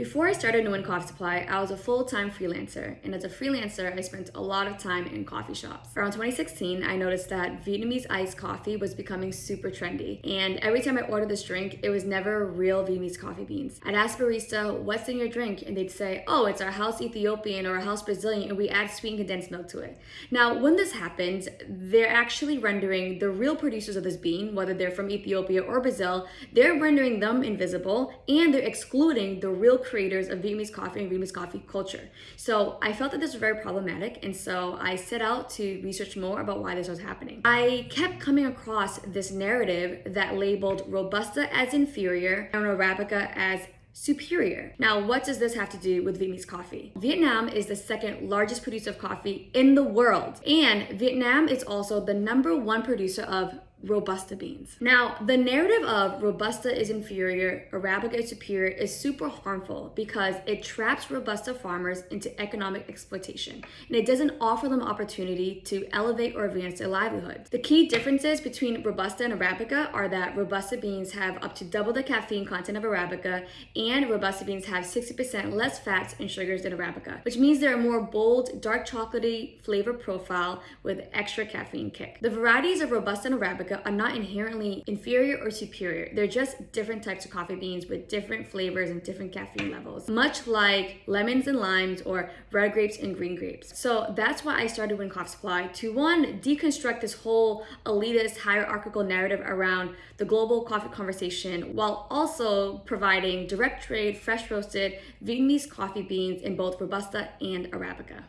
Before I started Nguyen Coffee Supply, I was a full-time freelancer, and as a freelancer, I spent a lot of time in coffee shops. Around 2016, I noticed that Vietnamese iced coffee was becoming super trendy, and every time I ordered this drink, it was never real Vietnamese coffee beans. I'd ask barista, "What's in your drink?" and they'd say, "Oh, it's our house Ethiopian or our house Brazilian, and we add sweetened condensed milk to it." Now, when this happens, they're actually rendering the real producers of this bean, whether they're from Ethiopia or Brazil, they're rendering them invisible, and they're excluding the real creators of Vietnamese coffee and Vietnamese coffee culture. So I felt that this was very problematic, and so I set out to research more about why this was happening. I kept coming across this narrative that labeled robusta as inferior and arabica as superior. Now, what does this have to do with Vietnamese coffee? Vietnam is the second largest producer of coffee in the world, and Vietnam is also the #1 producer of robusta beans. Now, the narrative of robusta is inferior, arabica is superior is super harmful because it traps robusta farmers into economic exploitation, and it doesn't offer them opportunity to elevate or advance their livelihoods. The key differences between robusta and arabica are that robusta beans have up to double the caffeine content of arabica, and robusta beans have 60% less fats and sugars than arabica, which means they're a more bold, dark chocolatey flavor profile with extra caffeine kick. The varieties of robusta and arabica are not inherently inferior or superior. They're just different types of coffee beans with different flavors and different caffeine levels, much like lemons and limes or red grapes and green grapes. So that's why I started Nguyen Coffee Supply, to one, deconstruct this whole elitist hierarchical narrative around the global coffee conversation, while also providing direct trade, fresh roasted Vietnamese coffee beans in both robusta and arabica.